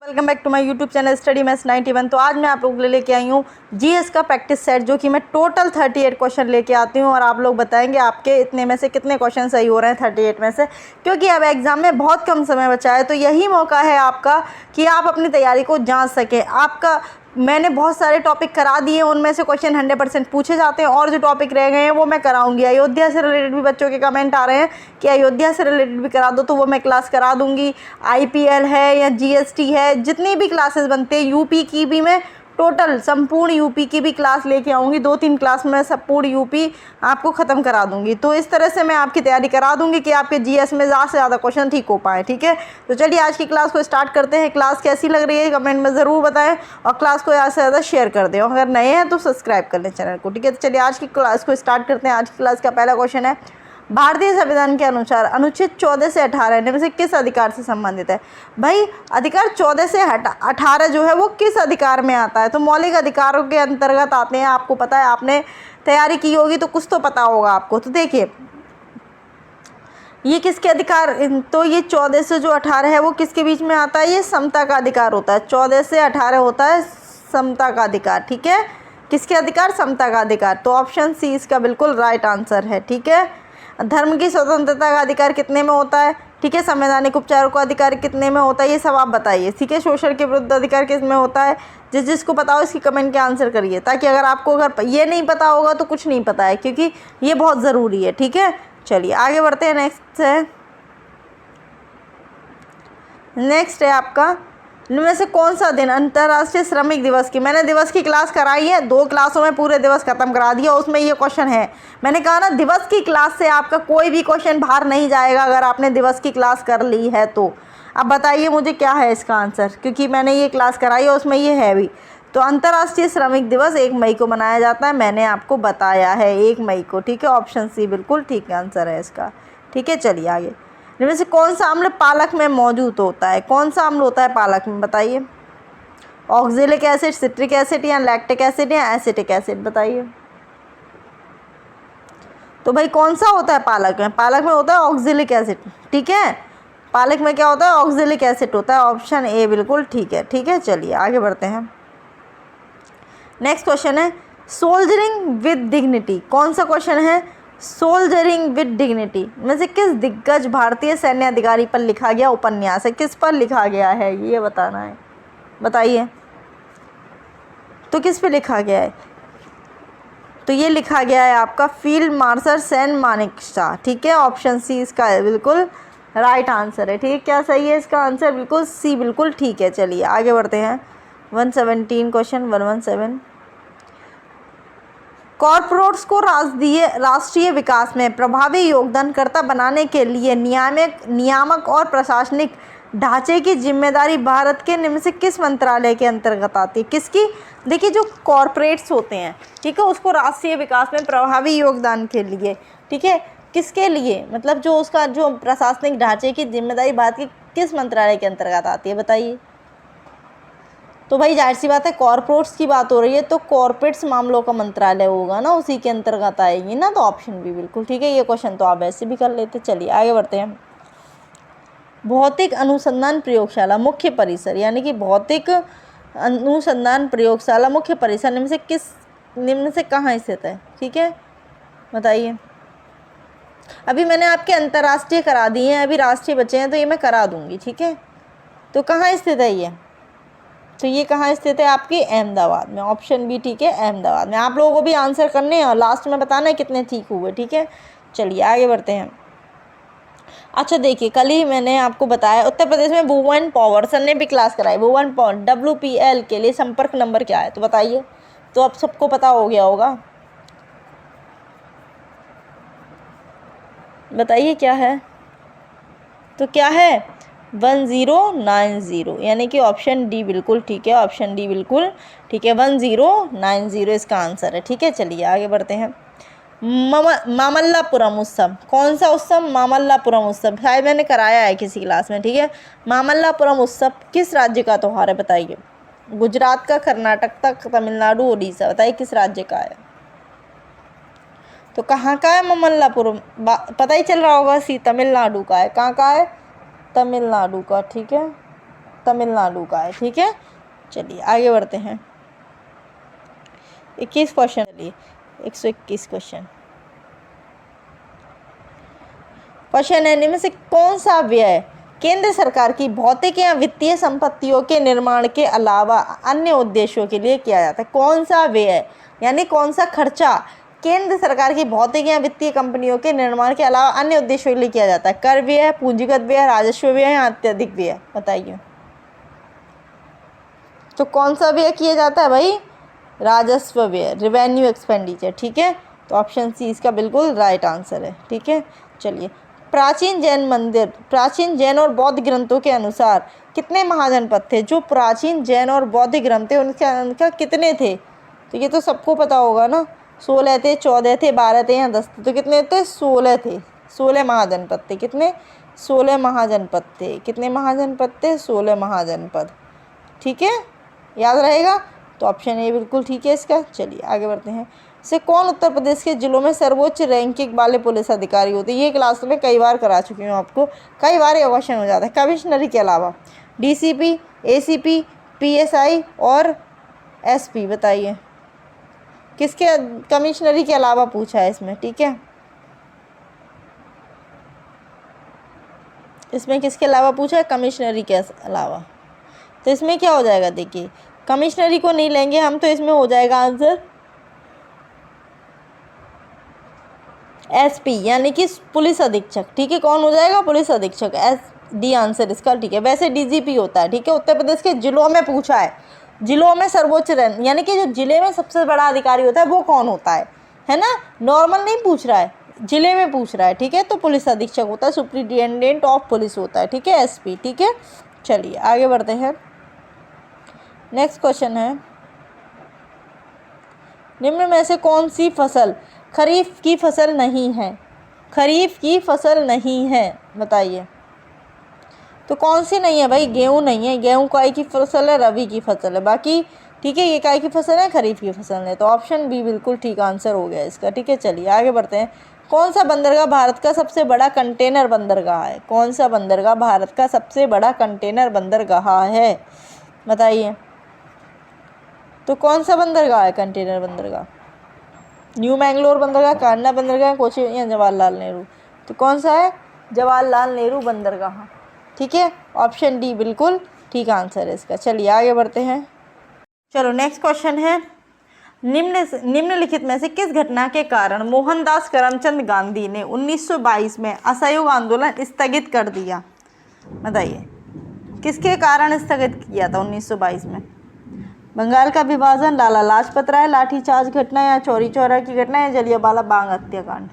Welcome back to my YouTube channel study maths 91। तो आज मैं आप लोगों के लिए लेके आई हूँ जीएस का प्रैक्टिस सेट, जो कि मैं टोटल 38 क्वेश्चन लेके आती हूँ और आप लोग बताएंगे आपके इतने में से कितने क्वेश्चन सही हो रहे हैं 38 में से। क्योंकि अब एग्ज़ाम में बहुत कम समय बचा है, तो यही मौका है आपका कि आप अपनी तैयारी को जाँच सकें। आपका मैंने बहुत सारे टॉपिक करा दिए, उनमें से क्वेश्चन 100% पूछे जाते हैं और जो टॉपिक रह गए हैं वो मैं कराऊंगी। अयोध्या से रिलेटेड भी बच्चों के कमेंट आ रहे हैं कि अयोध्या से रिलेटेड भी करा दो, तो वो मैं क्लास करा दूंगी। आईपीएल है या जीएसटी है, जितनी भी क्लासेस बनते हैं, यूपी की भी मैं टोटल संपूर्ण यूपी की भी क्लास लेके आऊँगी। 2-3 क्लास में संपूर्ण यूपी आपको ख़त्म करा दूंगी। तो इस तरह से मैं आपकी तैयारी करा दूंगी कि आपके जीएस में ज़्यादा से ज़्यादा क्वेश्चन ठीक हो पाए। ठीक है, तो चलिए आज की क्लास को स्टार्ट करते हैं। क्लास कैसी लग रही है कमेंट में ज़रूर बताएं और क्लास को ज़्यादा से ज़्यादा शेयर कर दें। अगर नए हैं तो सब्सक्राइब कर लें चैनल को। ठीक है, तो चलिए आज की क्लास को स्टार्ट करते हैं। आज की क्लास का पहला क्वेश्चन है, भारतीय संविधान के अनुसार अनुच्छेद 14 से 18 इनमें से किस अधिकार से संबंधित है? भाई अधिकार 14 से 18 जो है वो किस अधिकार में आता है? तो मौलिक अधिकारों के अंतर्गत आते हैं। आपको पता है, आपने तैयारी की होगी तो कुछ तो पता होगा आपको। तो देखिए ये किसके अधिकार, तो ये 14 से जो 18 है वो किसके बीच में आता है? ये समता का अधिकार होता है। 14 से 18 होता है समता का अधिकार। ठीक है, किसके अधिकार? समता का अधिकार। तो ऑप्शन सी इसका बिल्कुल राइट आंसर है। ठीक है, धर्म की स्वतंत्रता का अधिकार कितने में होता है? ठीक है, संवैधानिक उपचारों का अधिकार कितने में होता है? ये सब आप बताइए। ठीक है, शोषण के विरुद्ध अधिकार किस में होता है? जिसको पता हो इसकी कमेंट के आंसर करिए, ताकि अगर आपको अगर ये नहीं पता होगा तो कुछ नहीं पता है, क्योंकि ये बहुत ज़रूरी है। ठीक है, चलिए आगे बढ़ते हैं। नेक्स्ट है आपका, इनमें से कौन सा दिन अंतर्राष्ट्रीय श्रमिक दिवस की, मैंने दिवस की क्लास कराई है, 2 क्लासों में पूरे दिवस खत्म करा दिया, उसमें ये क्वेश्चन है। मैंने कहा ना, दिवस की क्लास से आपका कोई भी क्वेश्चन बाहर नहीं जाएगा अगर आपने दिवस की क्लास कर ली है तो। अब बताइए मुझे क्या है इसका आंसर, क्योंकि मैंने ये क्लास कराई है, उसमें ये है भी। तो अंतर्राष्ट्रीय श्रमिक दिवस 1 मई को मनाया जाता है, मैंने आपको बताया है 1 मई को। ठीक है, ऑप्शन सी बिल्कुल ठीक आंसर है इसका। ठीक है, चलिए आगे। इनमें से कौन सा अम्ल पालक में मौजूद होता है? कौन सा अम्ल होता है पालक में, बताइए? ऑक्जेलिक एसिड, सिट्रिक एसिड या लैक्टिक एसिड या एसिटिक एसिड, बताइए। तो भाई कौन सा होता है पालक में? पालक में होता है ऑक्जेलिक एसिड। ठीक है, पालक में क्या होता है? ऑक्जेलिक एसिड होता है। ऑप्शन ए बिल्कुल ठीक है। ठीक है, चलिए आगे बढ़ते हैं। नेक्स्ट क्वेश्चन है, सोल्जरिंग विद डिग्निटी। कौन सा क्वेश्चन है? सोल्जरिंग विद डिग्निटी में से किस दिग्गज भारतीय सैन्य अधिकारी पर लिखा गया उपन्यास है? किस पर लिखा गया है ये बताना है, बताइए। तो किस पे लिखा गया है? तो ये लिखा गया है आपका फील्ड मार्शल सैन मानेकशॉ। ठीक है, ऑप्शन सी इसका बिल्कुल राइट आंसर है। ठीक है, क्या सही है इसका आंसर? बिल्कुल सी बिल्कुल ठीक है। चलिए आगे बढ़ते हैं। 117 क्वेश्चन 117, कॉरपोरेट्स को राष्ट्रीय विकास में प्रभावी योगदानकर्ता बनाने के लिए नियामक और प्रशासनिक ढांचे की जिम्मेदारी भारत के निम्न से किस मंत्रालय के अंतर्गत आती है? किसकी? देखिए जो कॉरपोरेट्स होते हैं, ठीक है, उसको राष्ट्रीय विकास में प्रभावी योगदान के लिए, ठीक है, किसके लिए, मतलब जो उसका जो प्रशासनिक ढांचे की जिम्मेदारी भारत के किस मंत्रालय के अंतर्गत आती है, बताइए। तो भाई जाहिर सी बात है, कॉरपोरेट्स की बात हो रही है तो कॉरपोरेट्स मामलों का मंत्रालय होगा ना, उसी के अंतर्गत आएगी ना। तो ऑप्शन भी बिल्कुल ठीक है। ये क्वेश्चन तो आप ऐसे भी कर लेते। चलिए आगे बढ़ते हैं। भौतिक अनुसंधान प्रयोगशाला मुख्य परिसर, यानी कि भौतिक अनुसंधान प्रयोगशाला मुख्य परिसर निम्न से कहाँ स्थित है? ठीक है, बताइए। अभी मैंने आपके अंतर्राष्ट्रीय करा दिए हैं, अभी राष्ट्रीय बचे हैं, तो ये मैं करा दूंगी। ठीक है, तो कहाँ स्थित है ये? तो ये कहाँ स्थित है? आपकी अहमदाबाद में। ऑप्शन बी ठीक है, अहमदाबाद में। आप लोगों को भी आंसर करने हैं और लास्ट में बताना है कितने ठीक हुए। ठीक है, चलिए आगे बढ़ते हैं। अच्छा देखिए, कल ही मैंने आपको बताया उत्तर प्रदेश में भुवन पॉवर, सर ने भी क्लास कराई। भुवन पॉवर WPL के लिए संपर्क नंबर क्या है? तो बताइए। तो अब सबको पता हो गया होगा, बताइए क्या है? तो क्या है? 1090, यानी कि ऑप्शन डी बिल्कुल ठीक है। ऑप्शन डी बिल्कुल ठीक है, 1090 इसका आंसर है। ठीक है, चलिए आगे बढ़ते हैं। मामल्लापुरम उत्सव, कौन सा उत्सव? मामल्लापुरम उत्सव, शायद मैंने कराया है किसी क्लास में। ठीक है, मामल्लापुरम उत्सव किस राज्य का त्यौहार है? बताइए। गुजरात का, कर्नाटक का, तमिलनाडु, उड़ीसा, बताइए किस राज्य का है? तो कहाँ का है मामल्लापुरम? पता ही चल रहा होगा, तमिलनाडु का है। कहाँ का है? तमिलनाडु का। ठीक है, तमिलनाडु का है। ठीक है, चलिए आगे बढ़ते हैं। 21 क्वेश्चन, चलिए 121 क्वेश्चन है, इनमें से कौन सा व्यय केंद्र सरकार की भौतिक या वित्तीय संपत्तियों के निर्माण के अलावा अन्य उद्देश्यों के लिए किया जाता है? कौन सा व्यय यानी कौन सा खर्चा केंद्र सरकार की भौतिक या वित्तीय कंपनियों के निर्माण के अलावा अन्य उद्देश्यों के लिए किया जाता है? कर व्यय, पूंजीगत व्यय, राजस्व व्यय या अत्यधिक व्यय? बताइए। तो कौन सा व्यय किया जाता है भाई? राजस्व व्यय, रेवेन्यू एक्सपेंडिचर। ठीक है, तो ऑप्शन सी इसका बिल्कुल राइट आंसर है। ठीक है, चलिए। प्राचीन जैन और बौद्ध ग्रंथों के अनुसार कितने महाजनपद थे? जो प्राचीन जैन और बौद्ध ग्रंथ थे उनका कितने थे? तो ये तो सबको पता होगा ना। 16 थे, 14 थे, 12 थे या 10 थे? तो कितने थे? 16 थे। 16 महाजनपद थे। कितने? 16 महाजनपद थे। कितने महाजनपद थे? 16 महाजनपद। ठीक है, याद रहेगा। तो ऑप्शन ए बिल्कुल ठीक है इसका। चलिए आगे बढ़ते हैं। से कौन उत्तर प्रदेश के जिलों में सर्वोच्च रैंकिंग वाले पुलिस अधिकारी होते हैं? ये क्लास में कई बार करा चुकी हूँ आपको, कई बार ये क्वेश्चन हो जाता है। कमिश्नरी के अलावा डीसीपी, एसीपी, पीएसआई और एसपी। बताइए किसके कमिश्नरी के अलावा पूछा है इसमें? ठीक है, इसमें किसके अलावा पूछा है? कमिश्नरी के अलावा। तो इसमें क्या हो जाएगा? देखिए, कमिश्नरी को नहीं लेंगे हम, तो इसमें हो जाएगा आंसर एसपी यानी कि पुलिस अधीक्षक। ठीक है, कौन हो जाएगा? पुलिस अधीक्षक। एस डी आंसर इसका। ठीक है, वैसे डीजीपी होता है। ठीक है, उत्तर प्रदेश के जिलों में पूछा है। जिलों में सर्वोच्च रैंक यानी कि जो जिले में सबसे बड़ा अधिकारी होता है वो कौन होता है ना? नॉर्मल नहीं पूछ रहा है, जिले में पूछ रहा है। ठीक है, तो पुलिस अधीक्षक होता है, सुप्रिटेंडेंट ऑफ पुलिस होता है। ठीक है, एसपी। ठीक है, चलिए आगे बढ़ते हैं। नेक्स्ट क्वेश्चन है, निम्न में से कौन सी फसल खरीफ की फसल नहीं है? खरीफ की फसल नहीं है, बताइए। तो कौन सी नहीं है भाई? गेहूँ नहीं है। गेहूँ काय की फसल है? रबी की फसल है। बाकी ठीक है, ये काय की फसल है? खरीफ की फसल है। तो ऑप्शन बी बिल्कुल ठीक आंसर हो गया इसका। ठीक है, चलिए आगे बढ़ते हैं। कौन सा बंदरगाह भारत का सबसे बड़ा कंटेनर बंदरगाह है? कौन सा बंदरगाह भारत का सबसे बड़ा कंटेनर बंदरगाह है? बताइए। तो कौन सा बंदरगाह है कंटेनर बंदरगाह? न्यू मैंगलोर बंदरगाह, कांडला बंदरगाह, कोची या जवाहरलाल नेहरू? तो कौन सा है? जवाहरलाल नेहरू बंदरगाह। ठीक है, ऑप्शन डी बिल्कुल ठीक आंसर है इसका। चलिए आगे बढ़ते हैं। चलो नेक्स्ट क्वेश्चन है, निम्नलिखित में से किस घटना के कारण मोहनदास करमचंद गांधी ने 1922 में असहयोग आंदोलन स्थगित कर दिया? बताइए किसके कारण स्थगित किया था 1922 में? बंगाल का विभाजन, लाला लाजपत राय, लाठीचार्ज घटना या चौरी चौरा की घटना या जलियांवाला बाग हत्याकांड?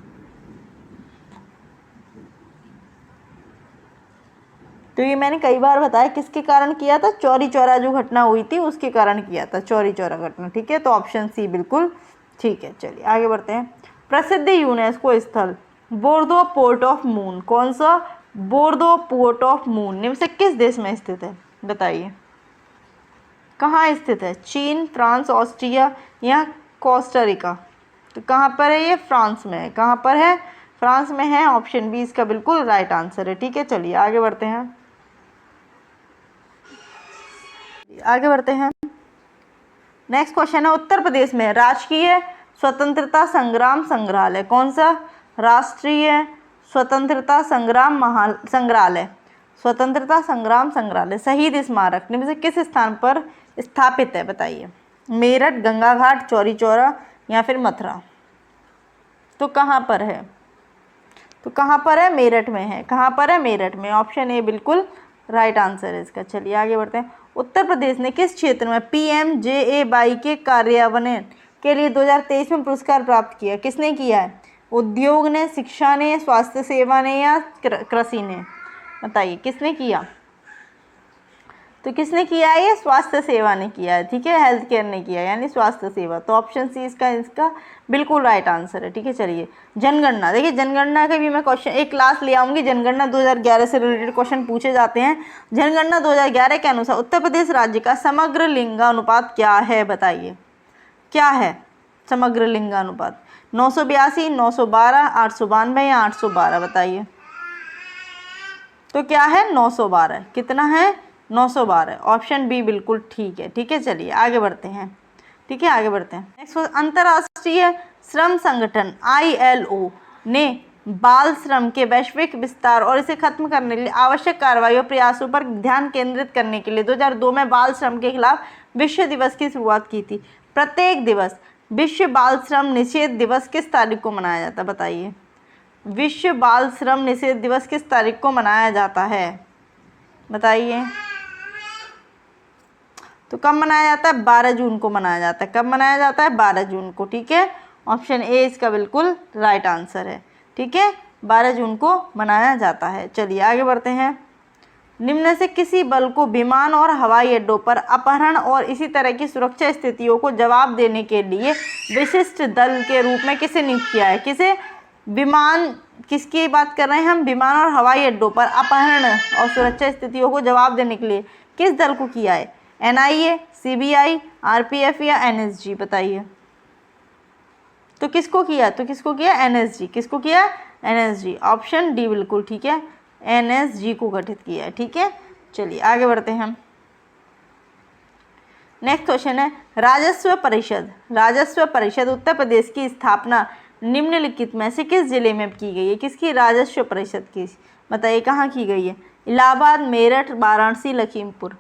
तो ये मैंने कई बार बताया किसके कारण किया था? चौरी चौरा जो घटना हुई थी उसके कारण किया था, चौरी चौरा घटना। ठीक है, तो ऑप्शन सी बिल्कुल ठीक है। चलिए आगे बढ़ते हैं। प्रसिद्ध यूनेस्को स्थल बोर्दो पोर्ट ऑफ मून, कौन सा? बोर्दो पोर्ट ऑफ मून निम्न से किस देश में स्थित है? बताइए कहाँ स्थित है? चीन, फ्रांस, ऑस्ट्रिया या कोस्टारिका? तो कहाँ पर है ये? फ्रांस में है। कहाँ पर है? फ्रांस में है। ऑप्शन बी इसका बिल्कुल राइट आंसर है। ठीक है, चलिए आगे बढ़ते हैं। नेक्स्ट क्वेश्चन है, उत्तर प्रदेश में राष्ट्रीय स्वतंत्रता संग्राम संग्रहालय, कौन सा? राष्ट्रीय स्वतंत्रता संग्रहालय, स्वतंत्रता संग्राम संग्रहालय शहीद स्मारक निम्न से किस स्थान पर स्थापित है? बताइए। मेरठ, गंगा घाट, चौरी चौरा या फिर मथुरा? तो कहाँ पर है? तो कहाँ पर है? मेरठ में है। कहाँ पर है? मेरठ में। ऑप्शन ए बिल्कुल राइट आंसर है इसका। चलिए आगे बढ़ते हैं। उत्तर प्रदेश ने किस क्षेत्र में PMJAY के कार्यान्वयन के लिए 2023 में पुरस्कार प्राप्त किया? किसने किया है? उद्योग ने, शिक्षा ने, स्वास्थ्य सेवा ने या कृषि ने? बताइए किसने किया? तो किसने किया है? ये स्वास्थ्य सेवा ने किया है। ठीक है, हेल्थ केयर ने किया यानी स्वास्थ्य सेवा। तो ऑप्शन सी इसका बिल्कुल राइट आंसर है। ठीक है, चलिए जनगणना। देखिए जनगणना का भी मैं क्वेश्चन एक क्लास ले आऊँगी। जनगणना 2011 से रिलेटेड क्वेश्चन पूछे जाते हैं। जनगणना 2011 के अनुसार उत्तर प्रदेश राज्य का समग्र लिंगानुपात क्या है? बताइए क्या है समग्र लिंगानुपात? 982, 912, 892 या 812? बताइए। तो क्या है? 912। कितना है? 912। ऑप्शन बी बिल्कुल ठीक है। ठीक है, चलिए आगे बढ़ते हैं। ठीक है, आगे बढ़ते हैं। नेक्स्ट, अंतर्राष्ट्रीय श्रम संगठन ILO ने बाल श्रम के वैश्विक विस्तार और इसे खत्म करने के लिए आवश्यक कार्रवाई और प्रयासों पर ध्यान केंद्रित करने के लिए 2002 में बाल श्रम के खिलाफ विश्व दिवस की शुरुआत की थी। प्रत्येक दिवस विश्व बाल श्रम निषेध दिवस किस तारीख को मनाया जाता है, बताइए। विश्व बाल श्रम निषेध दिवस किस तारीख को मनाया जाता है, बताइए। तो कब मनाया जाता है? 12 जून को मनाया जाता है। कब मनाया जाता है? 12 जून को। ठीक है, ऑप्शन ए इसका बिल्कुल राइट आंसर है। ठीक है, 12 जून को मनाया जाता है। चलिए आगे बढ़ते हैं। निम्न से किसी बल को विमान और हवाई अड्डों पर अपहरण और इसी तरह की सुरक्षा स्थितियों को जवाब देने के लिए विशिष्ट दल के रूप में किसे नियुक्त किया है? किसे? विमान, किसकी बात कर रहे हैं हम? विमान और हवाई अड्डों पर अपहरण और सुरक्षा स्थितियों को जवाब देने के लिए किस दल को किया है? NIA, CBI, RPF या NSG, बताइए। तो किसको किया? तो किसको किया? NSG। किसको किया? NSG। ऑप्शन डी बिल्कुल ठीक है, NSG को गठित किया है। ठीक है, चलिए आगे बढ़ते हैं हम। नेक्स्ट क्वेश्चन है, राजस्व परिषद। राजस्व परिषद उत्तर प्रदेश की स्थापना निम्नलिखित में से किस जिले में की गई है? किसकी? राजस्व परिषद की, बताइए कहाँ की गई है? इलाहाबाद, मेरठ, वाराणसी, लखीमपुर।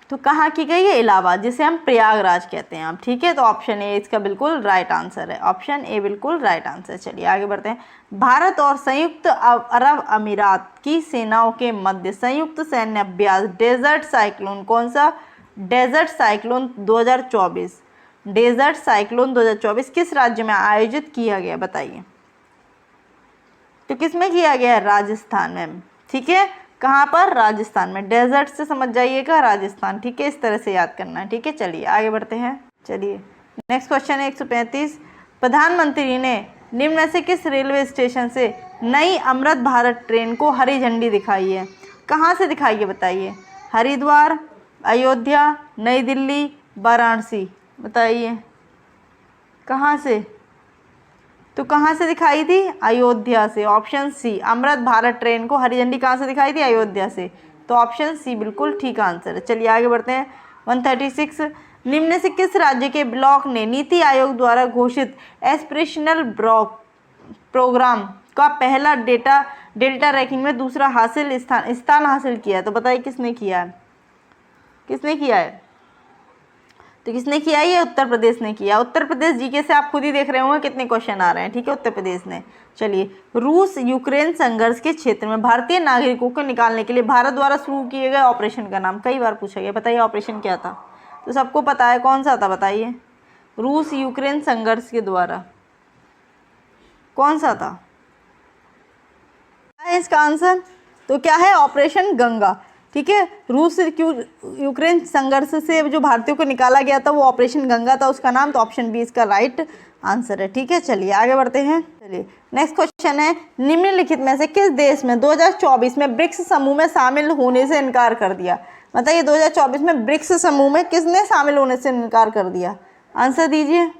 तो कहाँ की गई है? इलाहाबाद, जिसे हम प्रयागराज कहते हैं अब। ठीक है, तो ऑप्शन ए इसका बिल्कुल राइट आंसर है। ऑप्शन ए बिल्कुल राइट आंसर। चलिए आगे बढ़ते हैं। भारत और संयुक्त अरब अमीरात की सेनाओं के मध्य संयुक्त सैन्य अभ्यास डेजर्ट साइक्लोन, कौन सा? Desert cyclone 2024। डेजर्ट साइक्लोन 2024 किस राज्य में आयोजित किया गया, बताइए। तो किस में किया गया है? राजस्थान में। ठीक है, कहाँ पर? राजस्थान में। डेजर्ट से समझ जाइएगा राजस्थान। ठीक है, इस तरह से याद करना है। ठीक है, चलिए आगे बढ़ते हैं। चलिए नेक्स्ट क्वेश्चन है 135। प्रधानमंत्री ने निम्न से किस रेलवे स्टेशन से नई अमृत भारत ट्रेन को हरी झंडी दिखाई है? कहाँ से दिखाई है, बताइए। हरिद्वार, अयोध्या, नई दिल्ली, वाराणसी, बताइए कहाँ से? तो कहाँ से दिखाई थी? अयोध्या से। Option C, Amrit Bharat train को हरी झंडी कहाँ से दिखाई थी? अयोध्या से। तो ऑप्शन सी बिल्कुल ठीक आंसर है। चलिए आगे बढ़ते हैं। 136। निम्न से किस राज्य के ब्लॉक ने नीति आयोग द्वारा घोषित एस्पिरेशनल ब्लॉक प्रोग्राम का पहला डेल्टा रैंकिंग में दूसरा स्थान हासिल किया है? तो बताइए किसने किया है? किसने किया है? तो किसने किया? ये उत्तर प्रदेश ने किया। उत्तर प्रदेश जीके से आप खुद ही देख रहे होंगे कितने क्वेश्चन आ रहे हैं। ठीक है, उत्तर प्रदेश ने। चलिए, रूस यूक्रेन संघर्ष के क्षेत्र में भारतीय नागरिकों को निकालने के लिए भारत द्वारा शुरू किए गए ऑपरेशन का नाम कई बार पूछा गया, बताइए ऑपरेशन क्या था? तो सबको पता है, कौन सा था, बताइए। रूस यूक्रेन संघर्ष के द्वारा कौन सा था? क्या है इसका आंसर? तो क्या है? ऑपरेशन गंगा। ठीक है, रूस यूक्रेन संघर्ष से जो भारतीयों को निकाला गया था वो ऑपरेशन गंगा था उसका नाम। तो ऑप्शन बी इसका राइट आंसर है। ठीक है, चलिए आगे बढ़ते हैं। चलिए नेक्स्ट क्वेश्चन है, निम्नलिखित में से किस देश में 2024 में ब्रिक्स समूह में शामिल होने से इनकार कर दिया? बताइए 2024 में ब्रिक्स समूह में किसने शामिल होने से इनकार कर दिया? आंसर दीजिए।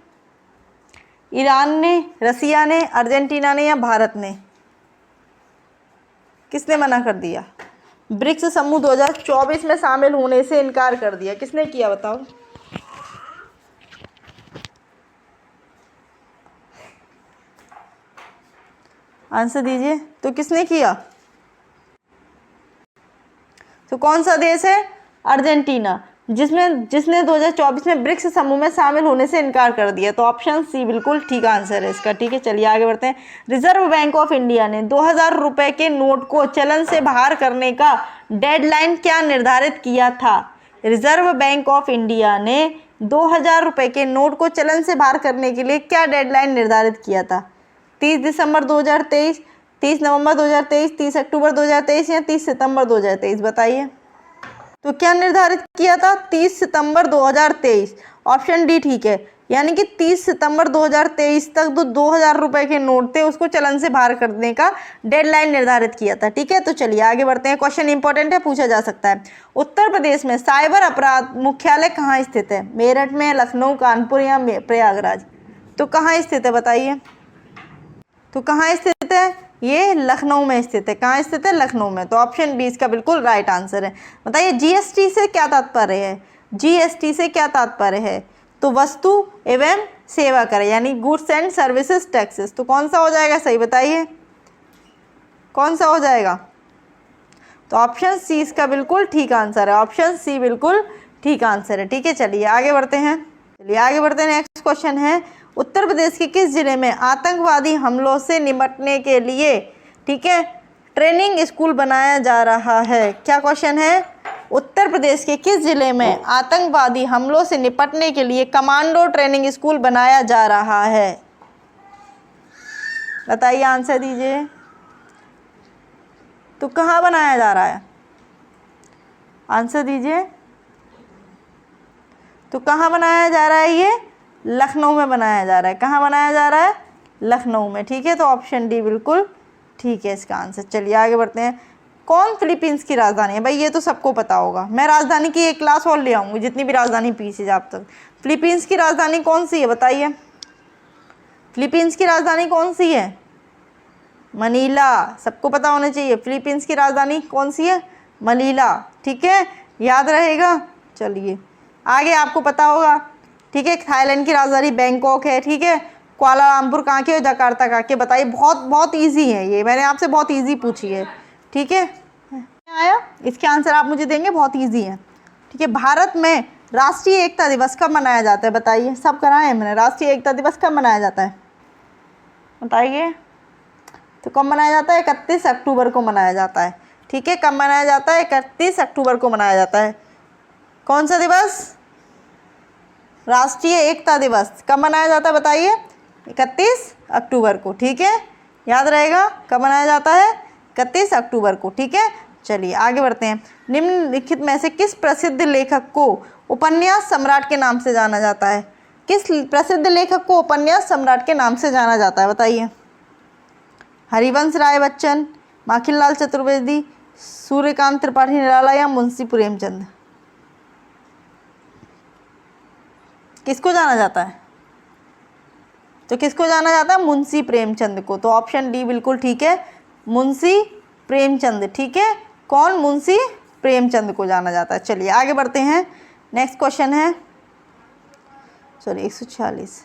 ईरान ने, रसिया ने, अर्जेंटीना ने या भारत ने? किसने मना कर दिया? ब्रिक्स समूह 2024 में शामिल होने से इनकार कर दिया, किसने किया बताओ? आंसर दीजिए। तो किसने किया? तो कौन सा देश है? अर्जेंटीना, जिसने 2024 में ब्रिक्स समूह में शामिल होने से इनकार कर दिया। तो ऑप्शन सी बिल्कुल ठीक आंसर है इसका। ठीक है, चलिए आगे बढ़ते हैं। रिजर्व बैंक ऑफ इंडिया ने 2000 रुपए के नोट को चलन से बाहर करने का डेडलाइन क्या निर्धारित किया था? रिजर्व बैंक ऑफ इंडिया ने 2000 रुपए के नोट को चलन से बाहर करने के लिए क्या डेडलाइन निर्धारित किया था? 30 दिसंबर 2023, 30 नवंबर 2023, 30 अक्टूबर 2023 या 30 सितंबर 2023, बताइए। तो क्या निर्धारित किया था? 30 सितंबर 2023। ऑप्शन डी ठीक है, यानी कि 30 सितंबर 2023 तक जो 2000 रुपए के नोट थे उसको चलन से बाहर करने का डेडलाइन निर्धारित किया था। ठीक है, तो चलिए आगे बढ़ते हैं। क्वेश्चन इंपॉर्टेंट है, पूछा जा सकता है। उत्तर प्रदेश में साइबर अपराध मुख्यालय कहाँ स्थित है? मेरठ में, लखनऊ, कानपुर या प्रयागराज? तो कहाँ स्थित है, बताइए। तो कहाँ स्थित है? ये लखनऊ में स्थित है। कहाँ स्थित है? लखनऊ में। तो ऑप्शन बी इसका बिल्कुल राइट आंसर है। बताइए जीएसटी से क्या तात्पर्य है? जीएसटी से क्या तात्पर्य है? तो वस्तु एवं सेवा कर, यानी गुड्स एंड सर्विसेज टैक्सेस। तो कौन सा हो जाएगा सही? बताइए कौन सा हो जाएगा? तो ऑप्शन सी इसका बिल्कुल ठीक आंसर है। ऑप्शन सी बिल्कुल ठीक आंसर है। ठीक है, चलिए आगे बढ़ते हैं। नेक्स्ट क्वेश्चन है, उत्तर प्रदेश के किस जिले में आतंकवादी हमलों से निपटने के लिए, ठीक है, ट्रेनिंग स्कूल बनाया जा रहा है? क्या क्वेश्चन है? उत्तर प्रदेश के किस जिले में आतंकवादी हमलों से निपटने के लिए कमांडो ट्रेनिंग स्कूल बनाया जा रहा है? बताइए, आंसर दीजिए। तो कहाँ बनाया जा रहा है? आंसर दीजिए। तो कहाँ बनाया जा रहा है? ये लखनऊ में बनाया जा रहा है। कहाँ बनाया जा रहा है? लखनऊ में। ठीक है, तो ऑप्शन डी बिल्कुल ठीक है इसका आंसर। चलिए आगे बढ़ते हैं। कौन फिलीपींस की राजधानी है? भाई ये तो सबको पता होगा। मैं राजधानी की एक क्लास और ले आऊँगी, जितनी भी राजधानी पीछे जा अब तक। फिलीपींस की राजधानी कौन सी है? बताइए, फिलीपींस की राजधानी कौन सी है? मनीला। सबको पता होना चाहिए फिलीपींस की राजधानी कौन सी है? मनीला। ठीक है, याद रहेगा। चलिए आगे आपको पता होगा। ठीक है, थाईलैंड की राजधानी बैंकॉक है। ठीक है, कुआलालंपुर कहाँ के? जकार्ता कहाँ के? बताइए, बहुत बहुत ईजी है ये, मैंने आपसे बहुत ईजी पूछी है। ठीक है, आया इसके आंसर आप मुझे देंगे, बहुत ईजी है। ठीक है, भारत में राष्ट्रीय एकता दिवस कब मनाया जाता है? बताइए, सब कराए मैंने। राष्ट्रीय एकता दिवस कब मनाया जाता है? बताइए। तो कब मनाया जाता है? 31 अक्टूबर को मनाया जाता है। ठीक है, कब मनाया जाता है? 31 अक्टूबर को मनाया जाता है। कौन सा दिवस? राष्ट्रीय एकता दिवस कब मनाया जाता है? बताइए, 31 अक्टूबर को। ठीक है, याद रहेगा कब मनाया जाता है? 31 अक्टूबर को। ठीक है, चलिए आगे बढ़ते हैं। निम्नलिखित में से किस प्रसिद्ध लेखक को उपन्यास सम्राट के नाम से जाना जाता है? किस प्रसिद्ध लेखक को उपन्यास सम्राट के नाम से जाना जाता है? बताइए। हरिवंश राय बच्चन, माखनलाल चतुर्वेदी, सूर्यकांत त्रिपाठी निराला या मुंशी प्रेमचंद? किसको जाना जाता है? तो किसको जाना जाता है? मुंशी प्रेमचंद को। तो ऑप्शन डी बिल्कुल ठीक है, मुंशी प्रेमचंद। ठीक है, कौन? मुंशी प्रेमचंद को जाना जाता है। चलिए आगे बढ़ते हैं। नेक्स्ट क्वेश्चन है, सॉरी 146,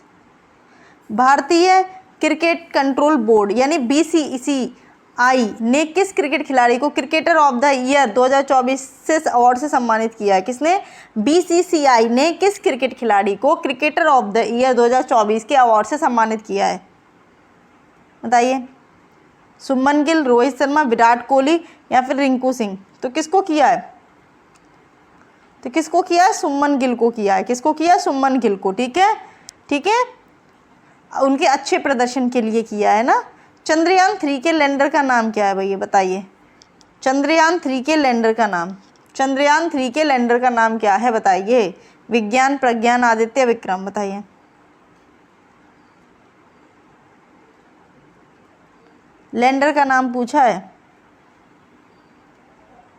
भारतीय क्रिकेट कंट्रोल बोर्ड यानी बीसीसीआई ने किस क्रिकेट खिलाड़ी को क्रिकेटर ऑफ द ईयर 2024 से अवार्ड से सम्मानित किया है? किसने? बीसीसीआई ने किस क्रिकेट खिलाड़ी को क्रिकेटर ऑफ द ईयर 2024 के अवार्ड से सम्मानित किया है? बताइए। शुभमन गिल, रोहित शर्मा, विराट कोहली या फिर रिंकू सिंह? तो किसको किया है? तो किसको किया है? शुभमन गिल को किया है। किसको किया? शुभमन गिल को। ठीक है, ठीक है, उनके अच्छे प्रदर्शन के लिए किया है ना। चंद्रयान 3 के लैंडर का नाम क्या है भैया? बताइए। चंद्रयान 3 के लैंडर का नाम, चंद्रयान 3 के लैंडर का नाम क्या है? बताइए। विज्ञान, प्रज्ञान, आदित्य, विक्रम? बताइए। लैंडर का नाम पूछा है।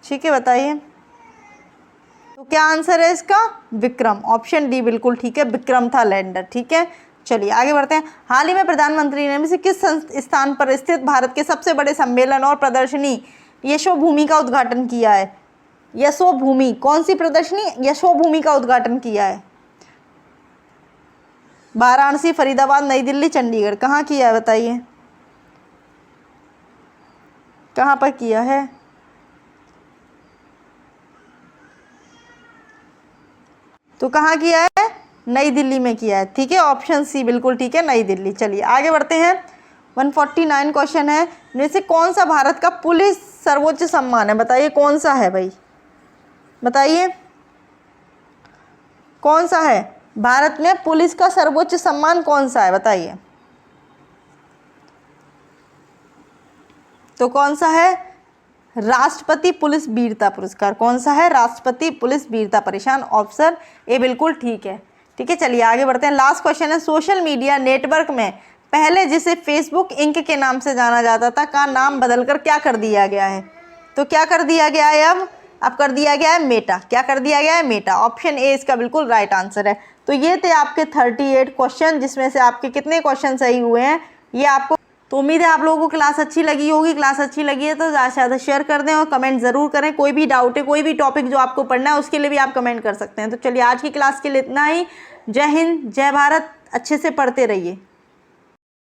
ठीक है, बताइए। तो क्या आंसर है इसका? विक्रम। ऑप्शन डी बिल्कुल ठीक है, विक्रम था लैंडर। ठीक है, चलिए आगे बढ़ते हैं। हाल ही में प्रधानमंत्री ने से किस स्थान पर स्थित भारत के सबसे बड़े सम्मेलन और प्रदर्शनी यशोभूमि का उद्घाटन किया है? यशोभूमि, कौन सी प्रदर्शनी? यशोभूमि का उद्घाटन किया है। वाराणसी, फरीदाबाद, नई दिल्ली, चंडीगढ़? कहाँ किया है? बताइए, कहाँ पर किया है? तो कहाँ किया है? नई दिल्ली में किया है। ठीक है, ऑप्शन सी बिल्कुल ठीक है, नई दिल्ली। चलिए आगे बढ़ते हैं। 149 क्वेश्चन है, इनमें से कौन सा भारत का पुलिस सर्वोच्च सम्मान है? बताइए कौन सा है भाई? बताइए कौन सा है? भारत में पुलिस का सर्वोच्च सम्मान कौन सा है? बताइए। तो कौन सा है? राष्ट्रपति पुलिस वीरता पुरस्कार। कौन सा है? राष्ट्रपति पुलिस वीरता परिशान। ऑप्शन ए बिल्कुल ठीक है। ठीक है, चलिए आगे बढ़ते हैं। लास्ट क्वेश्चन है, सोशल मीडिया नेटवर्क में पहले जिसे फेसबुक इंक के नाम से जाना जाता था का नाम बदलकर क्या कर दिया गया है? तो क्या कर दिया गया है? अब कर दिया गया है मेटा। क्या कर दिया गया है? मेटा। ऑप्शन ए इसका बिल्कुल राइट आंसर है। तो ये थे आपके 38 क्वेश्चन, जिसमें से आपके कितने क्वेश्चन सही हुए हैं ये आपको तो उम्मीद है आप लोगों को क्लास अच्छी लगी होगी। क्लास अच्छी लगी है तो ज़्यादा से ज़्यादा शेयर कर दें और कमेंट ज़रूर करें। कोई भी डाउट है, कोई भी टॉपिक जो आपको पढ़ना है उसके लिए भी आप कमेंट कर सकते हैं। तो चलिए आज की क्लास के लिए इतना ही। जय हिंद, जय भारत, अच्छे से पढ़ते रहिए।